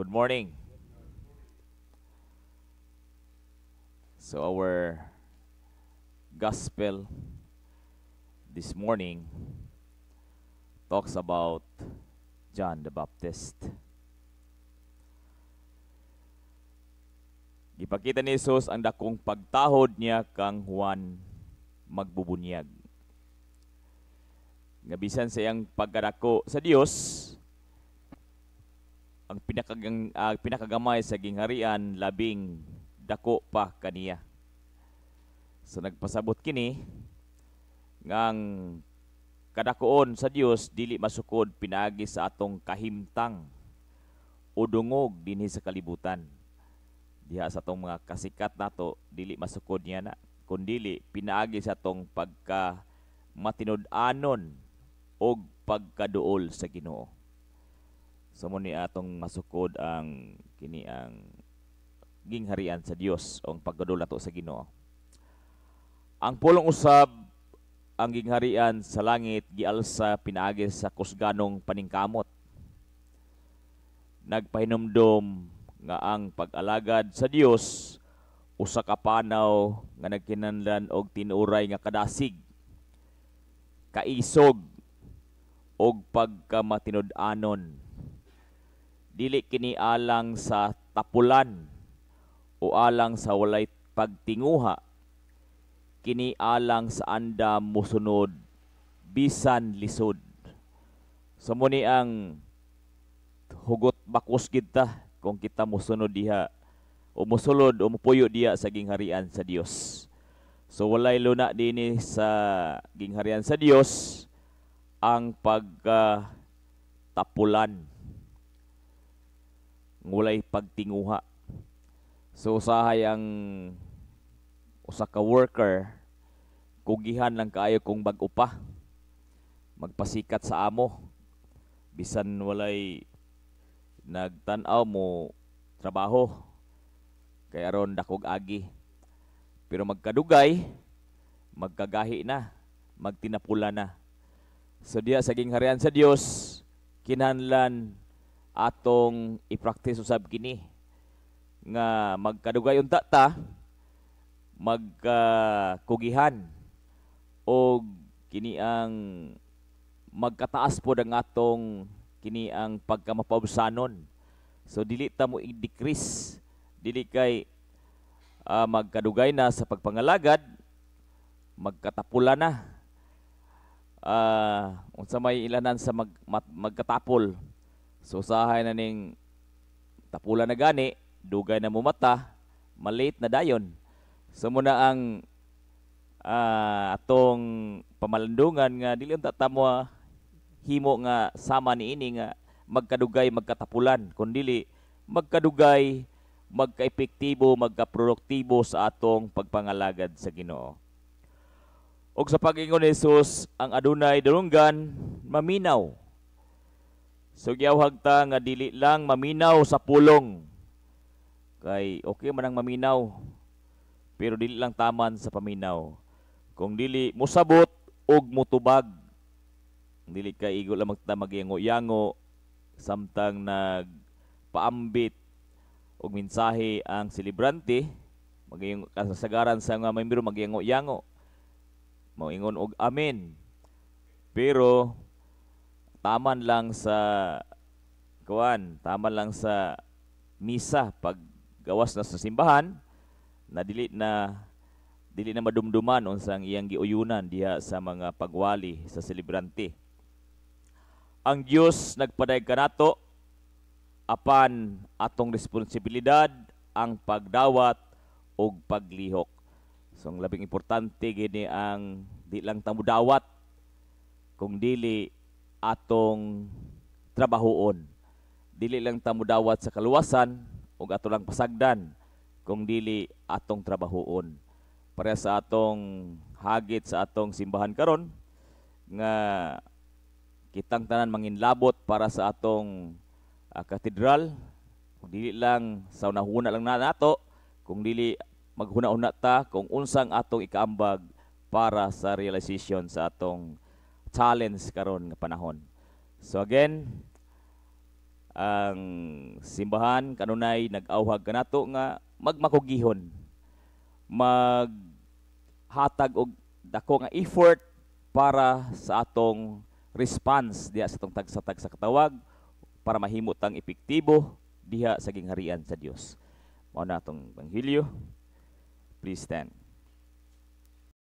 Good morning. So our gospel this morning talks about John the Baptist. Gipakita ni Jesus ang dakong pagtahod niya kang Juan magbubunyag. Nga bisan sa iyang pagkadako sa Dios, ang pinakagamay sa gingharian labing dako pa kaniya. So nagpasabot kini ngang kadakoon sa Dios dili masukod pinaagi sa atong kahimtang o dungog dinhi sa kalibutan. Diha sa atong mga kasikat nato dili masukod niya na kundili pinaagi sa atong pagka matinud-anon o pagkaduol sa Ginoo. So mo ni atong masukod ang kini ang gingharian sa Dios o ang pagkadul nato sa Ginoo. Ang pulong usab ang gingharian sa langit gialsa pinaagi sa kusganong paningkamot. Nagpahinumdom nga ang pag-alagad sa Dios usa ka panaw nga nagkinahanglan og tinuray nga kadasig, kaisog og pagkamatinud-anon. Dili kini alang sa tapulan o alang sa walay pagtinguha, kini alang sa anda musunod bisan lisod. So muni ang hugot bakos kita kung kita musunod diha o musulod o mupuyo diha sa gingharian sa Dios. So walay luna dinhi sa gingharian sa Dios ang pagtapulan, ngulay pagtinguha. So usahay ang usa ka worker kugihan lang kaayo kung bag-o pa magpasikat sa amo bisan walay nagtan-aw mo trabaho kay aron dakog agi, pero magkadugay magkagahi na, magtinapula na. So diya sa gingharian sa Dios kinahanglan atong i-practice usab kini nga magkadugay unta ta magkugihan o kini ang magkataas po ang atong kini ang pagkamapausanon. So dili ta mo i-decrease, dili kay magkadugay na sa pagpangalagad magkatapula na. Unsa may ilanan sa magkatapol. So usahay na ning tapula na gani, dugay na mo mata, malate na dayon. So muna ang atong pamalandungan nga dili unta ta mo himo nga sama niini nga magkadugay magkatapulan, kundi magkadugay magkaepektibo, magkaproduktibo sa atong pagpangalagad sa Ginoo. Og sa pag-ingon ni Jesus, ang adunay dalunggan maminaw. So giyawhag ta nga dili lang maminaw sa pulong. Kay okay man ang maminaw, pero dili lang taman sa paminaw. Kung dili musabot og mutubag, dili kay igo lang magyango-yango samtang nagpaambit og mensahe ang selebrante, maging kasagaran sa mga membro magyango-yango. Moingon og amen. Pero taman lang sa taman lang sa misa pag gawas na sa simbahan na dili na madumduman unsang iyang giuyunan diha sa mga pagwali sa selebrante. Ang Dios nagpaday kanato apan atong responsibilidad ang pagdawat og paglihok. So ang labing importante gini ang di lang tamudawat kung dili atong trabahoon. Dili lang tamudawat sa kaluwasan ug ato lang pasagdan kung dili atong trabahoon. Para sa atong hagit sa atong simbahan karon nga kitang tanan manginlabot para sa atong katedral, kung dili lang sa unahuna lang na nato, kung dili maghuna-una ta kung unsang atong ikaambag para sa realization sa atong challenge karon nga panahon. So again, ang simbahan kanunay nag-awhag kanato nga magmakugihon, maghatag og dako nga effort para sa atong response diha sa atong tagsa-tagsa katawag para mahimo tang epektibo diha sa gingharian sa Dios. Mao na atong Ebanghelyo. Please stand.